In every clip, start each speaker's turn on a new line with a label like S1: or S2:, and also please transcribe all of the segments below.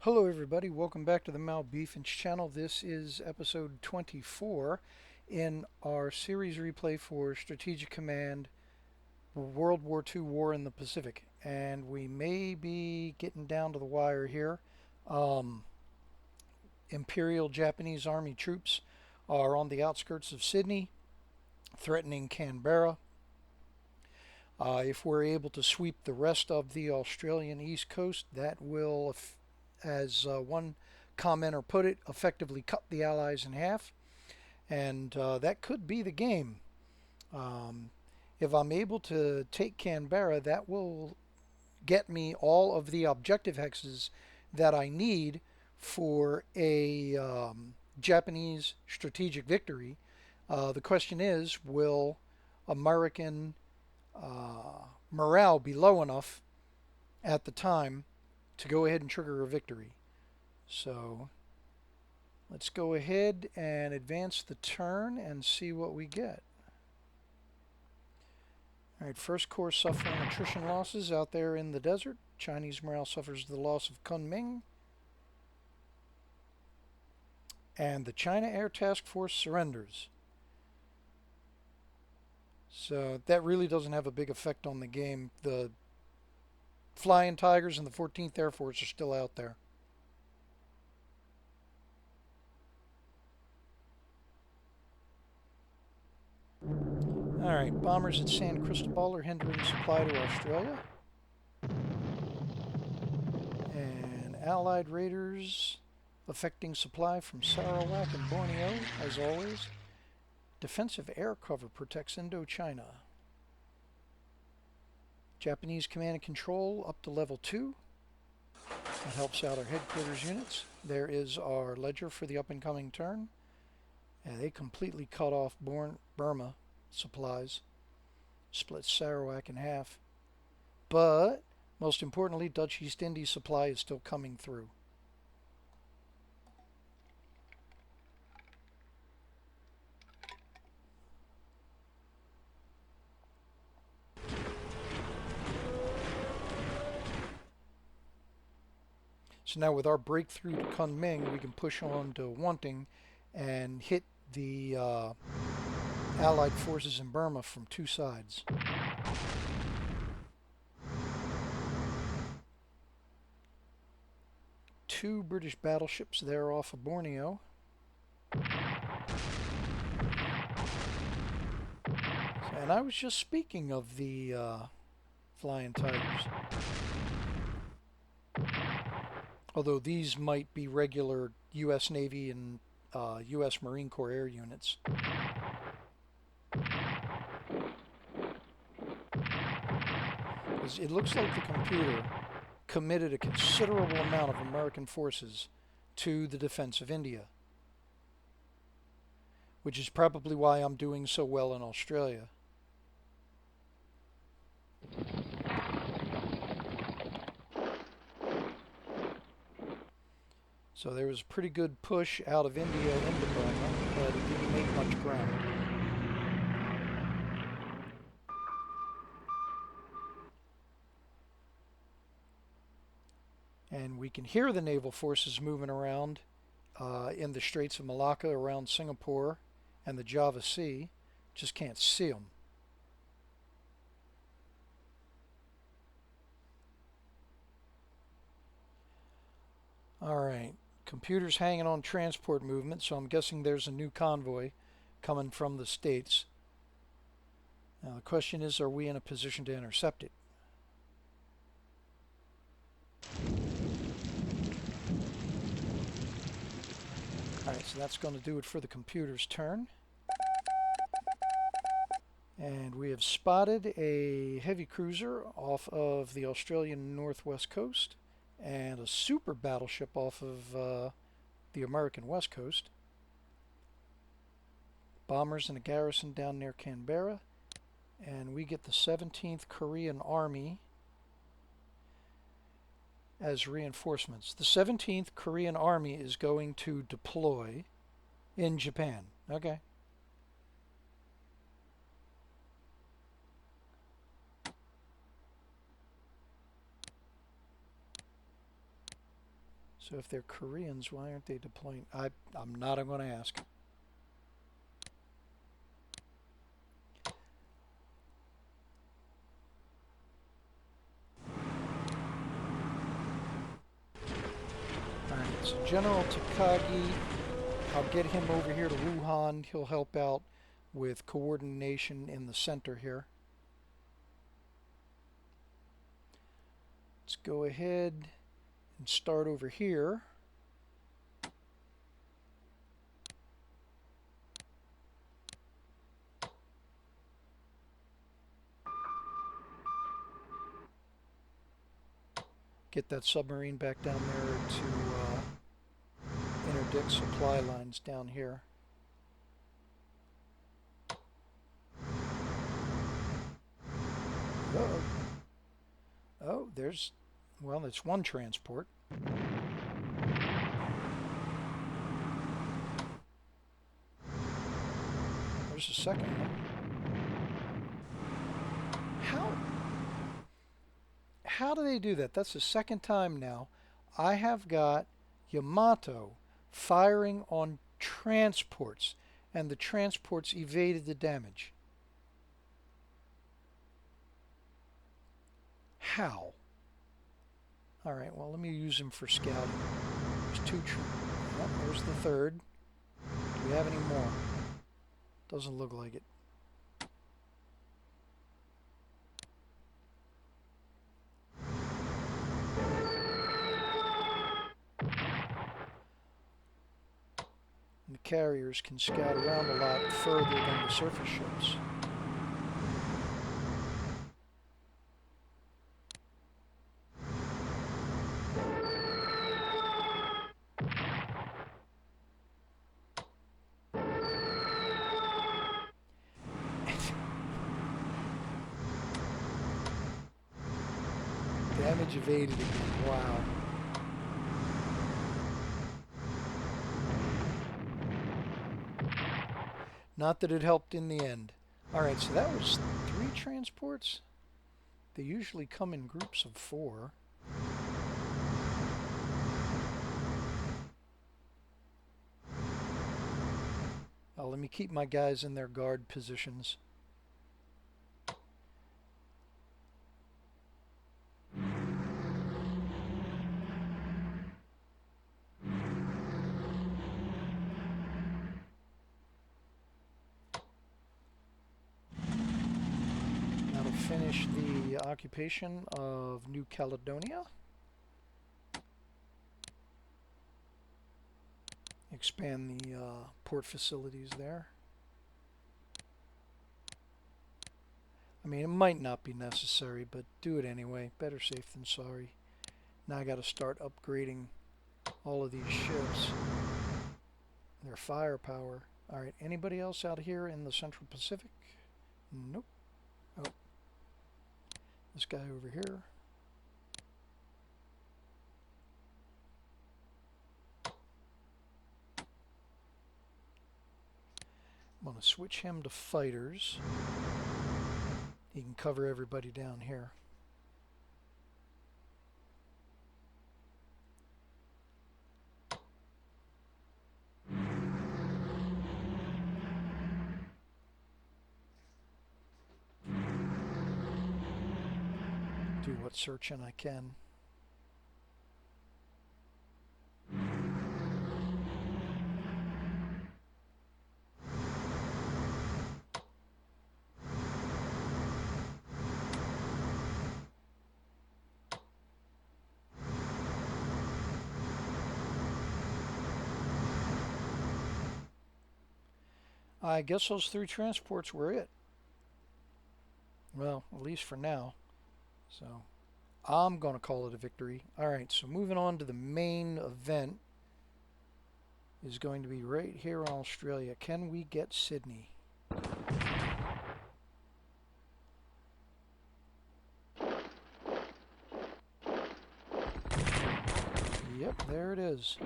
S1: Hello everybody, welcome back to the Malbeefance channel. This is episode 24 in our series replay for Strategic Command World War II War in the Pacific. And we may be getting down to the wire here. Imperial Japanese Army troops are on the outskirts of Sydney, threatening Canberra. If we're able to sweep the rest of the Australian east coast, that will, as one commenter put it, effectively cut the Allies in half. And that could be the game. If I'm able to take Canberra, that will get me all of the objective hexes that I need for a Japanese strategic victory. The question is, will American morale be low enough at the time to go ahead and trigger a victory? So let's go ahead and advance the turn and see what we get. Alright, First Corps suffering attrition losses out there in the desert. Chinese morale suffers the loss of Kunming. And the China Air Task Force surrenders. So that really doesn't have a big effect on the game. The Flying Tigers and the 14th Air Force are still out there. Alright, bombers at San Cristobal are hindering supply to Australia. And Allied raiders affecting supply from Sarawak and Borneo, as always. Defensive air cover protects Indochina. Japanese command and control up to level 2. That helps out our headquarters units. There is our ledger for the up and coming turn. And they completely cut off Burma supplies. Split Sarawak in half. But, most importantly, Dutch East Indies supply is still coming through. So now with our breakthrough to Kunming, we can push on to Wanting and hit the Allied forces in Burma from two sides. Two British battleships there off of Borneo. And I was just speaking of the Flying Tigers. Although these might be regular U.S. Navy and U.S. Marine Corps air units. It looks like the computer committed a considerable amount of American forces to the defense of India, which is probably why I'm doing so well in Australia. So there was a pretty good push out of India into Burma, but it didn't make much ground. And we can hear the naval forces moving around in the Straits of Malacca around Singapore and the Java Sea. Just can't see them. Alright, computer's hanging on transport movement, so I'm guessing there's a new convoy coming from the States. Now the question is, are we in a position to intercept it? Alright, so that's going to do it for the computer's turn. And we have spotted a heavy cruiser off of the Australian northwest coast and a super battleship off of the American west coast. Bombers and a garrison down near Canberra. And we get the 17th Korean Army as reinforcements. The 17th Korean Army is going to deploy in Japan. Okay. So if they're Koreans, why aren't they deploying? I'm not going to ask. Alright, so General Takagi, I'll get him over here to Wuhan. He'll help out with coordination in the center here. Let's go ahead and start over here. Get that submarine back down there to interdict supply lines down here. Uh-oh. Oh, there's, well, it's one transport. There's a second one. How do they do that? That's the second time now. I have got Yamato firing on transports, and the transports evaded the damage. How? All right, well, let me use him for scouting. There's two. Yep, there's the third. Do we have any more? Doesn't look like it. And the carriers can scout around a lot further than the surface ships. Damage evaded again. Wow. Not that it helped in the end. Alright, so that was 3 transports. They usually come in groups of 4. Oh, let me keep my guys in their guard positions. That'll finish the occupation of New Caledonia. Expand the port facilities there. I mean, it might not be necessary, but do it anyway. Better safe than sorry. Now I got to start upgrading all of these ships. Their firepower. Alright, anybody else out here in the Central Pacific? Nope. Oh. This guy over here. I'm going to switch him to fighters. He can cover everybody down here. Do what searching I can. I guess those 3 transports were it. Well, at least for now. So, I'm going to call it a victory. Alright, so moving on to the main event is going to be right here in Australia. Can we get Sydney? Yep, there it is.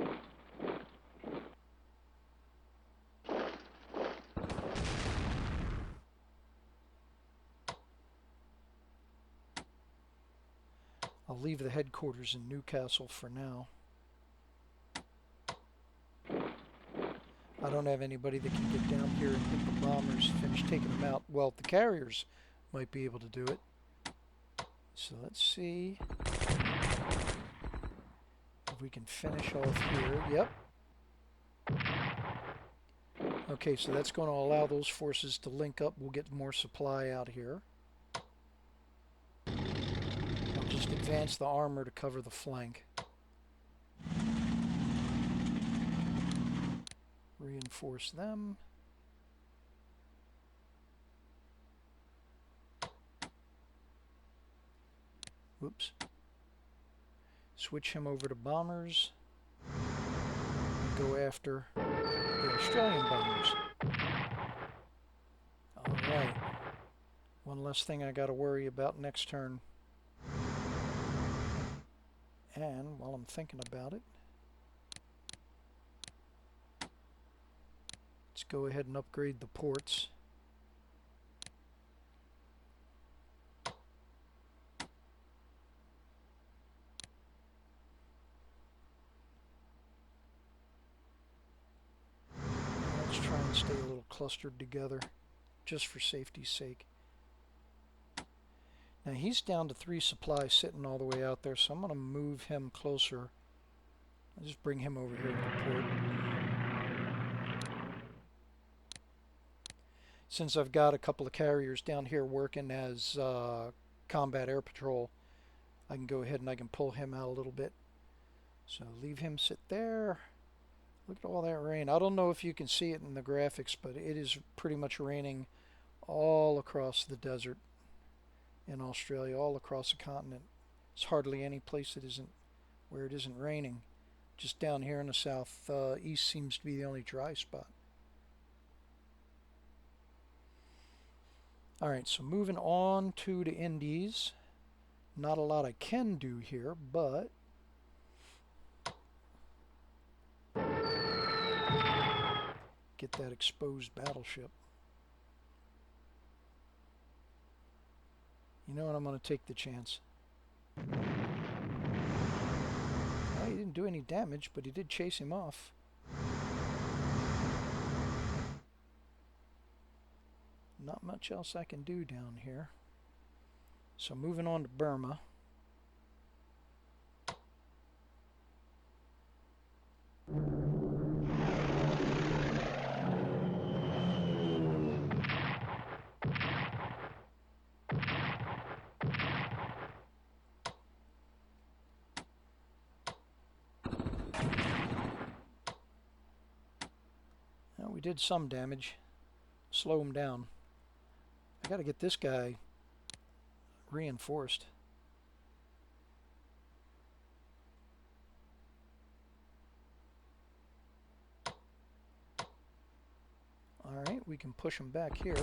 S1: I'll leave the headquarters in Newcastle for now. I don't have anybody that can get down here and hit the bombers, finish taking them out. Well, the carriers might be able to do it. So let's see if we can finish off here. Yep. Okay, so that's going to allow those forces to link up. We'll get more supply out here. I'll just advance the armor to cover the flank. Reinforce them. Whoops. Switch him over to bombers. And go after the Australian bombers. Alright. One less thing I got to worry about next turn. And while I'm thinking about it, let's go ahead and upgrade the ports. Let's try and stay a little clustered together, just for safety's sake. Now he's down to 3 supplies sitting all the way out there, so I'm going to move him closer. I'll just bring him over here to the port. Since I've got a couple of carriers down here working as combat air patrol, I can go ahead and I can pull him out a little bit. So leave him sit there. Look at all that rain. I don't know if you can see it in the graphics, but it is pretty much raining all across the desert in Australia, all across the continent. There's hardly any place that isn't where it isn't raining. Just down here in the south east seems to be the only dry spot. Alright, so moving on to the Indies. Not a lot I can do here, but get that exposed battleship. You know what, I'm going to take the chance. Well, he didn't do any damage, but he did chase him off. Not much else I can do down here. So moving on to Burma. Well, we did some damage. Slow him down. I gotta get this guy reinforced. Alright, we can push him back here.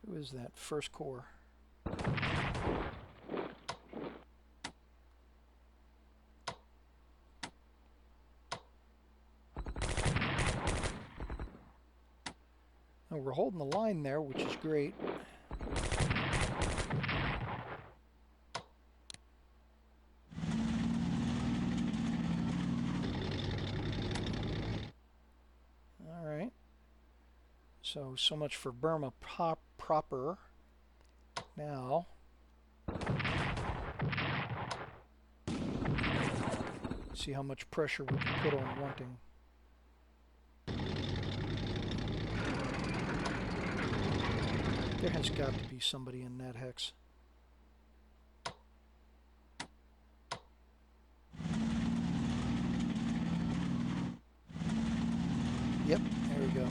S1: Who is that? First Corps. Now we're holding the line there, which is great. Alright. So much for Burma proper. Now, see how much pressure we can put on Wanting. There has got to be somebody in that hex. Yep, there we go.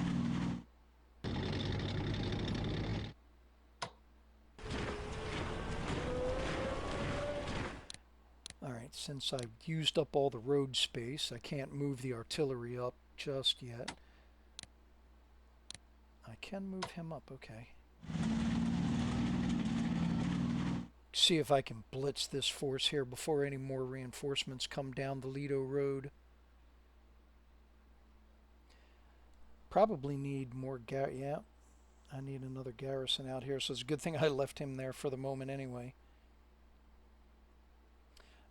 S1: Alright, since I've used up all the road space, I can't move the artillery up just yet. I can move him up, okay. See if I can blitz this force here before any more reinforcements come down the Lido Road. Probably need more yeah, I need another garrison out here, so it's a good thing I left him there for the moment anyway.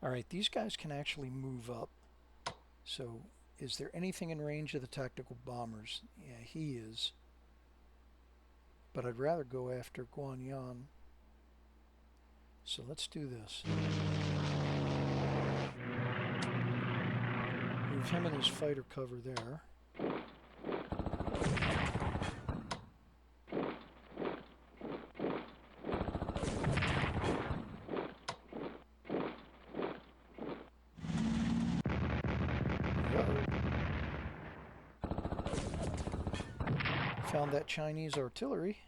S1: Alright, these guys can actually move up. So, is there anything in range of the tactical bombers? Yeah, he is. But I'd rather go after Guanyan. So let's do this. Move him in his fighter cover there. Found that Chinese artillery.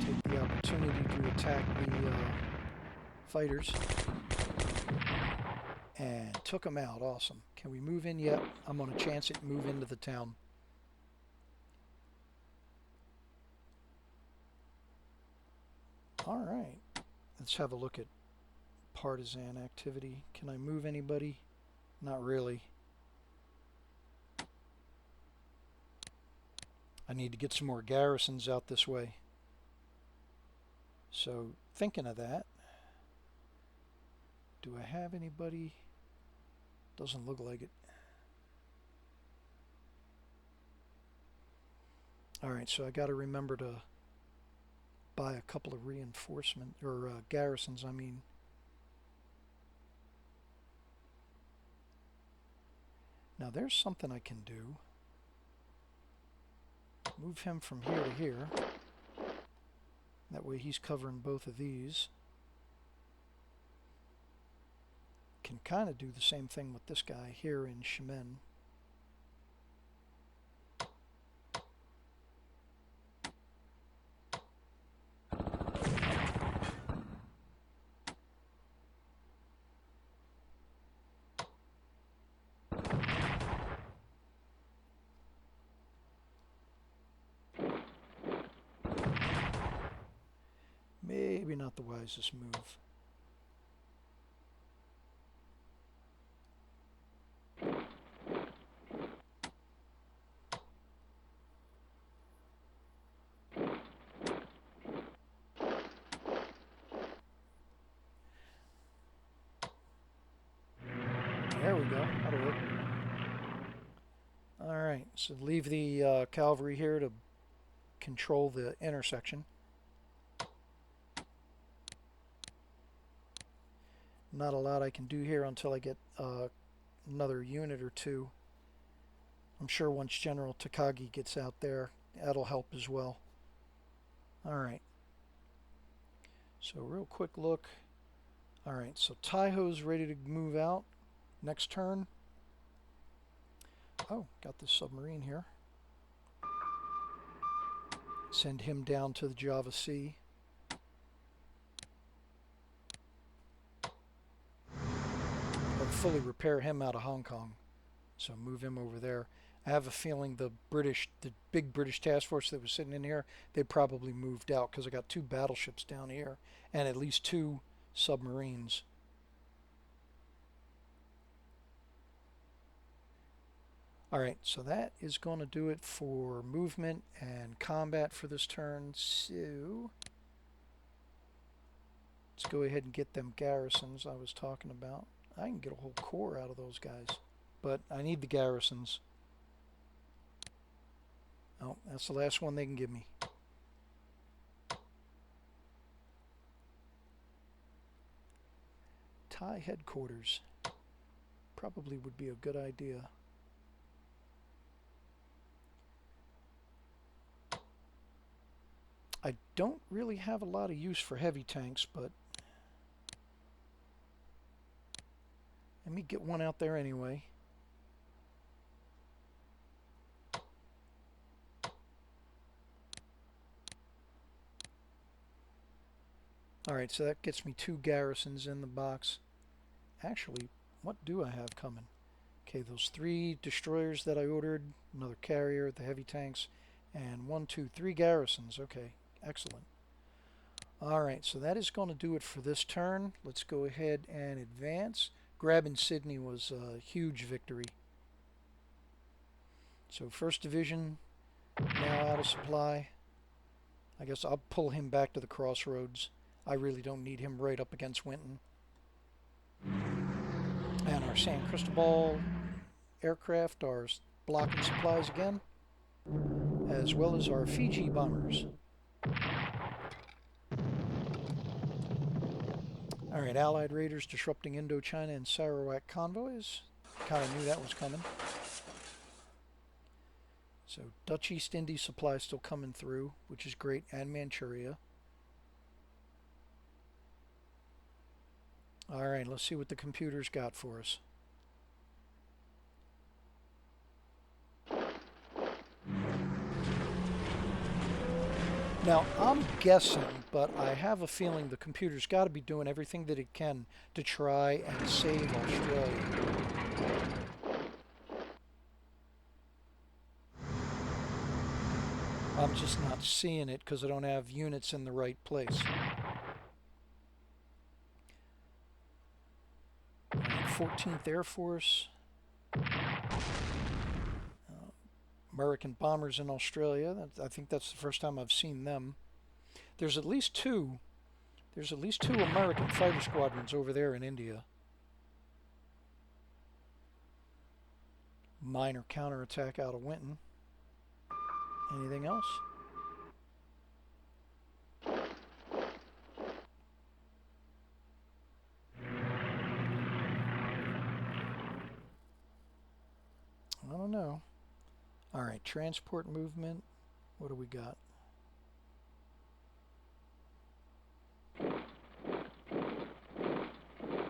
S1: Take the opportunity to attack the fighters. And took them out. Awesome. Can we move in yet? I'm going to chance it and move into the town. All right. Let's have a look at partisan activity. Can I move anybody? Not really. I need to get some more garrisons out this way. So, thinking of that, do I have anybody? Doesn't look like it. Alright, so I got to remember to buy a couple of reinforcement, or garrisons, I mean. Now there's something I can do. Move him from here to here. That way he's covering both of these. Can kind of do the same thing with this guy here in Shemen. Maybe not the wisest move. There we go. That'll work. Alright, so leave the cavalry here to control the intersection. Not a lot I can do here until I get another unit or two. I'm sure once General Takagi gets out there, that'll help as well. Alright. So real quick look. Alright, so Taiho's ready to move out. Next turn. Oh, got this submarine here. Send him down to the Java Sea. Fully repair him out of Hong Kong. So move him over there. I have a feeling the big British task force that was sitting in here, they probably moved out because I got 2 battleships down here and at least 2 submarines. Alright, so that is going to do it for movement and combat for this turn. So let's go ahead and get them garrisons I was talking about. I can get a whole corps out of those guys, but I need the garrisons. Oh, that's the last one they can give me. Thai headquarters probably would be a good idea. I don't really have a lot of use for heavy tanks, but let me get one out there anyway. Alright, so that gets me 2 garrisons in the box. Actually, what do I have coming? Okay, those 3 destroyers that I ordered, another carrier, the heavy tanks, and 1, 2, 3 garrisons. Okay, excellent. Alright, so that is going to do it for this turn. Let's go ahead and advance. Grabbing Sydney was a huge victory. So 1st Division now out of supply. I guess I'll pull him back to the crossroads. I really don't need him right up against Winton. And our San Cristobal aircraft are blocking supplies again, as well as our Fiji bombers. Alright, Allied raiders disrupting Indochina and Sarawak convoys. Kind of knew that was coming. So Dutch East Indies supply still coming through, which is great, and Manchuria. Alright, let's see what the computer's got for us. Now, I'm guessing, but I have a feeling the computer's got to be doing everything that it can to try and save Australia. I'm just not seeing it because I don't have units in the right place. 14th Air Force. American bombers in Australia. I think that's the first time I've seen them. There's at least two American fighter squadrons over there in India. Minor counterattack out of Winton. Anything else? I don't know. Alright, transport movement. What do we got?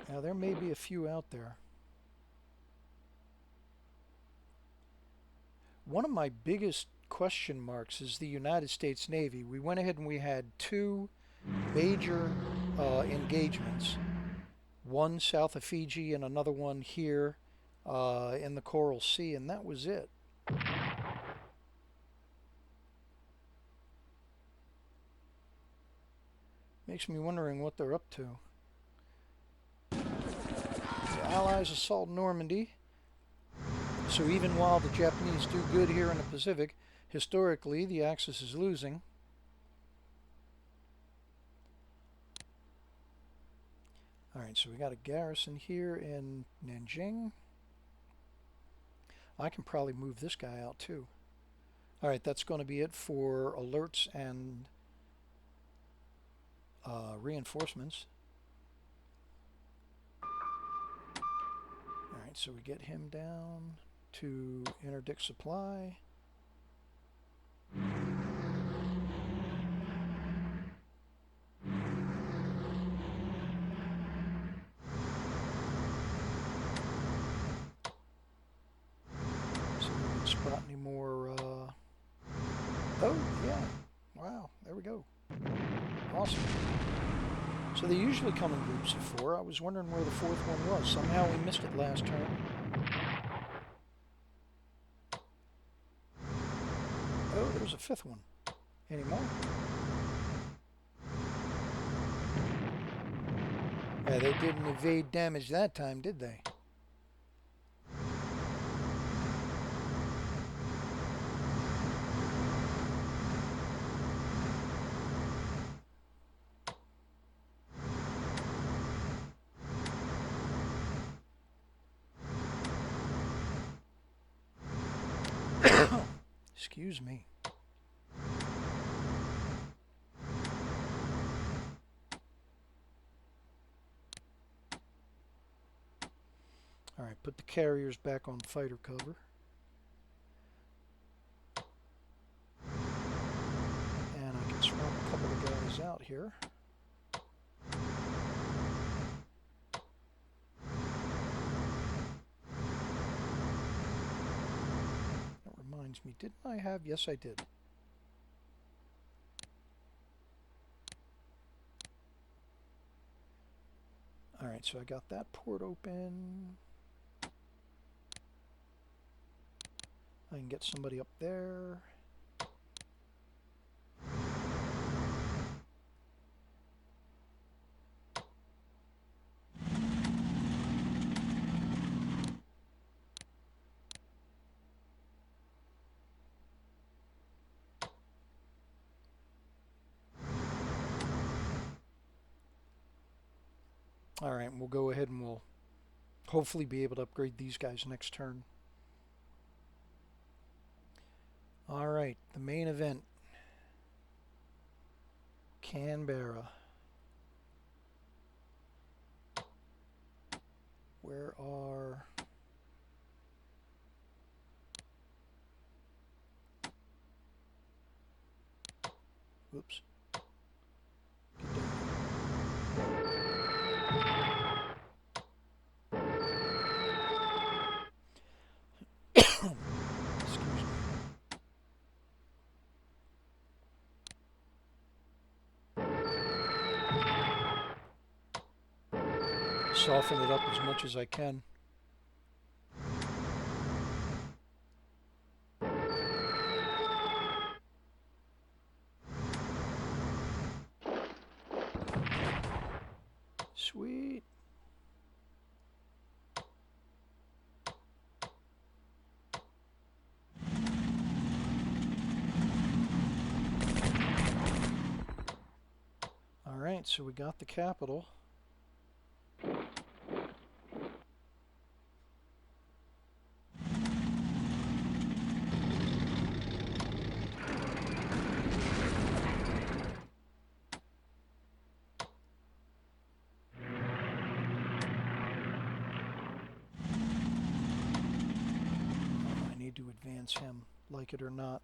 S1: Now there may be a few out there. One of my biggest question marks is the United States Navy. We went ahead and we had two major engagements. One south of Fiji and another one here in the Coral Sea, and that was it. Makes me wondering what they're up to. The Allies assault Normandy. So even while the Japanese do good here in the Pacific, historically the Axis is losing. Alright, so we got a garrison here in Nanjing. I can probably move this guy out too. Alright, that's going to be it for alerts and reinforcements. Alright, so we get him down to interdict supply. See if we can spot any more. Oh, yeah. Wow, there we go. Awesome. So they usually come in groups of 4. I was wondering where the 4th one was. Somehow we missed it last turn. Oh, there's a 5th one. Any more? Yeah, they didn't evade damage that time, did they? Excuse me. Alright, put the carriers back on fighter cover. And I can swap a couple of guys out here. That reminds me, didn't I have? Yes, I did. Alright, so I got that port open. I can get somebody up there. Alright, we'll go ahead and we'll hopefully be able to upgrade these guys next turn. Alright, the main event. Canberra. Where are... Oops. Excuse me. Soften it up as much as I can. Sweet. Alright, so we got the capital. To advance him, like it or not.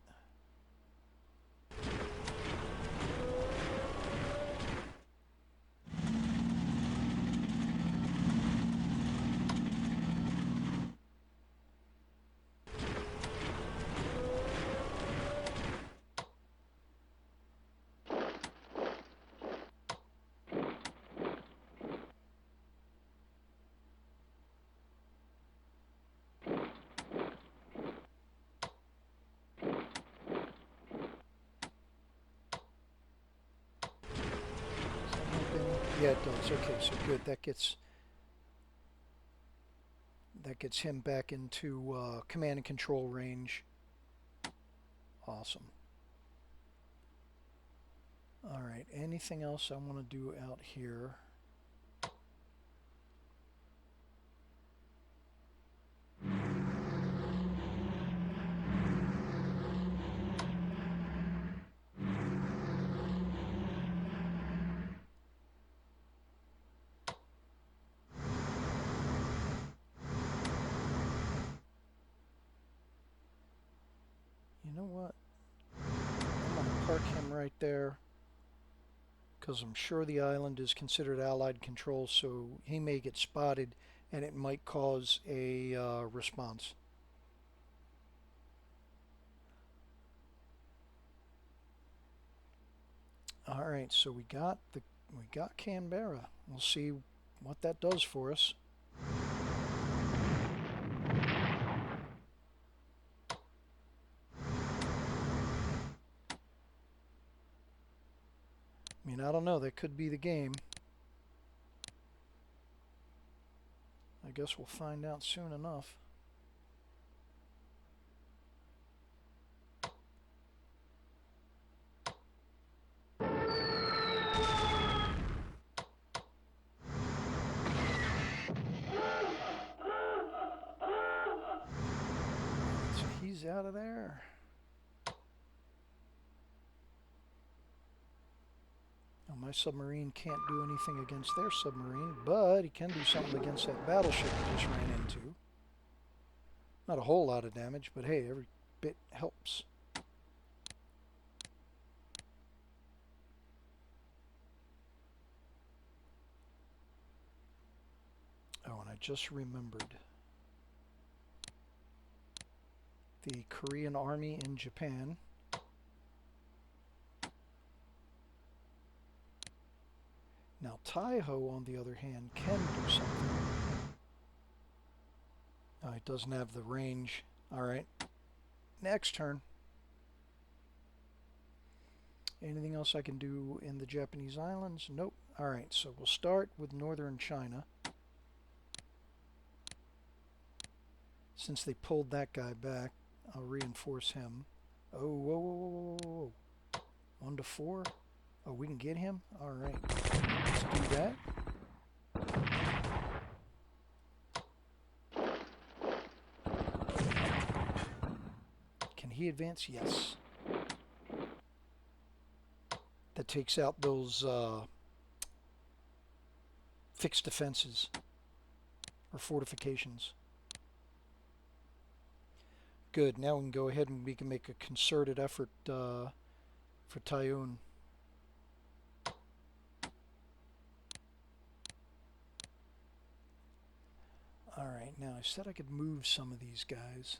S1: Yeah, it does. Okay, so good. That gets him back into command and control range. Awesome. All right. Anything else I want to do out here? You know what? I'm going to park him right there because I'm sure the island is considered Allied control, so he may get spotted and it might cause a response. All right, so we got Canberra. We'll see what that does for us. I mean, I don't know. That could be the game. I guess we'll find out soon enough. So he's out of there. Now, my submarine can't do anything against their submarine, but he can do something against that battleship he just ran into. Not a whole lot of damage, but hey, every bit helps. Oh, and I just remembered. The Korean Army in Japan. Now, Taiho, on the other hand, can do something. Oh, it doesn't have the range. Alright. Next turn. Anything else I can do in the Japanese islands? Nope. Alright, so we'll start with northern China. Since they pulled that guy back, I'll reinforce him. Oh, whoa, whoa, whoa, whoa, whoa. 1 to 4. Oh, we can get him? Alright. Let's do that. he advance? Yes. That takes out those fixed defenses or fortifications. Good. Now we can go ahead and we can make a concerted effort for Taiwan. Alright, now I said I could move some of these guys.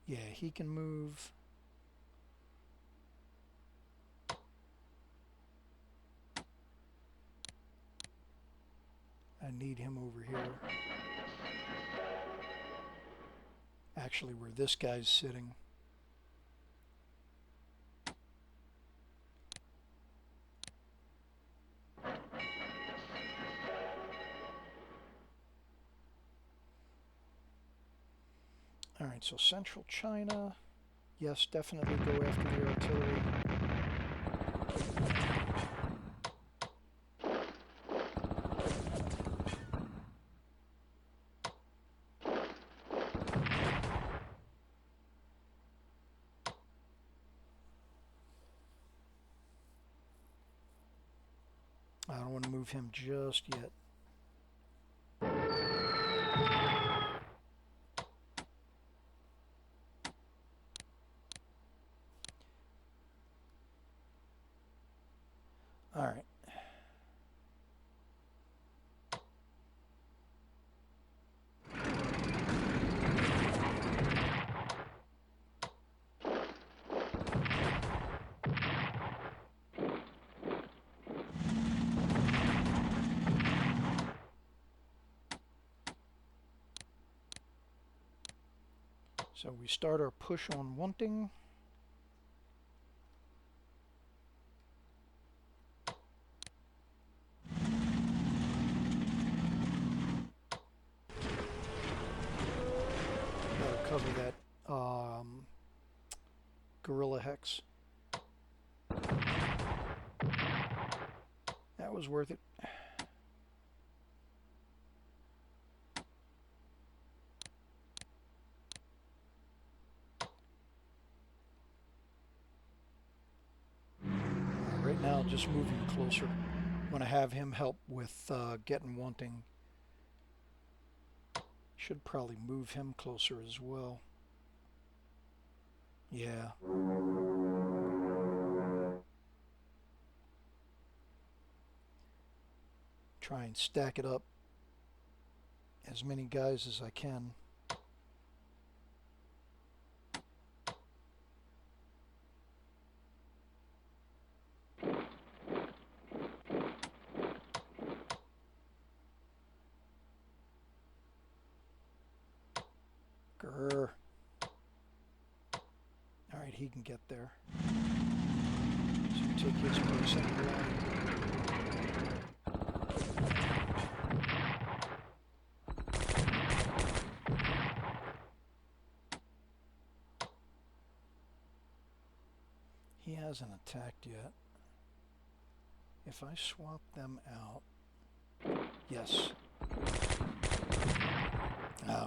S1: Yeah, he can move. I need him over here. Actually, where this guy's sitting. Alright, so central China. Yes, definitely go after the artillery. I don't want to move him just yet. All right. So we start our push on Wunting. That'll cover that guerrilla hex. That was worth it. Right now, just moving closer. I'm going to have him help with getting Wunting. Should probably move him closer as well. Yeah. Try and stack it up as many guys as I can. Grr. Alright, he can get there. So take his place on the line. He hasn't attacked yet. If I swap them out... Yes.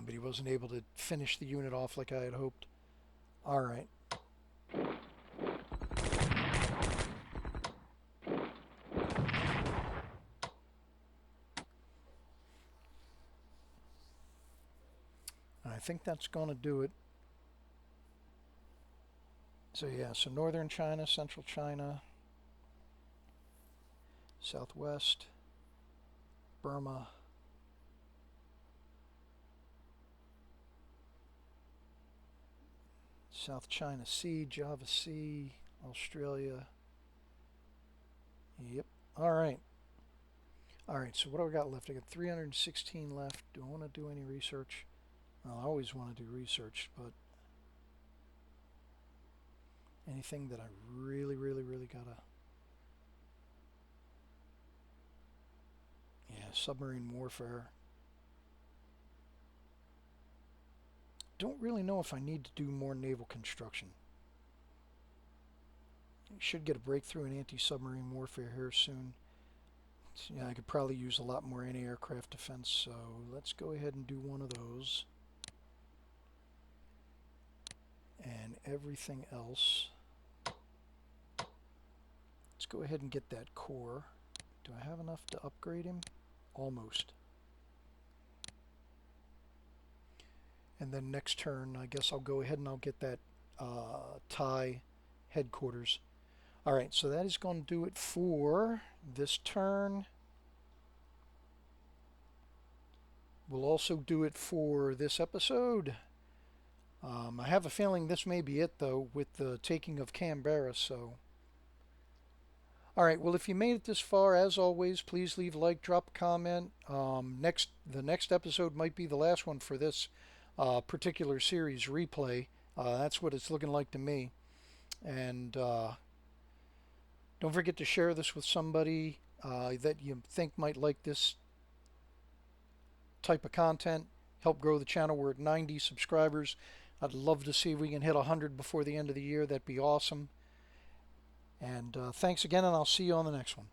S1: But he wasn't able to finish the unit off like I had hoped. Alright. I think that's going to do it. So yeah, so northern China, central China, southwest, Burma, South China Sea, Java Sea, Australia. Yep. Alright. Alright, so what do I got left? I got 316 left. Do I want to do any research? Well, I always want to do research, but anything that I really gotta... Yeah, submarine warfare. Don't really know if I need to do more naval construction. Should get a breakthrough in anti-submarine warfare here soon. So, yeah, I could probably use a lot more anti-aircraft defense, so let's go ahead and do one of those. And everything else, let's go ahead and get that core. Do I have enough to upgrade him? Almost. And then next turn, I guess I'll go ahead and I'll get that Thai headquarters. All right, so that is going to do it for this turn. We'll also do it for this episode. I have a feeling this may be it, though, with the taking of Canberra, so... All right, well, if you made it this far, as always, please leave a like, drop a comment. The next episode might be the last one for this particular series replay. That's what it's looking like to me. And don't forget to share this with somebody that you think might like this type of content. Help grow the channel. We're at 90 subscribers. I'd love to see if we can hit 100 before the end of the year. That'd be awesome. And thanks again, and I'll see you on the next one.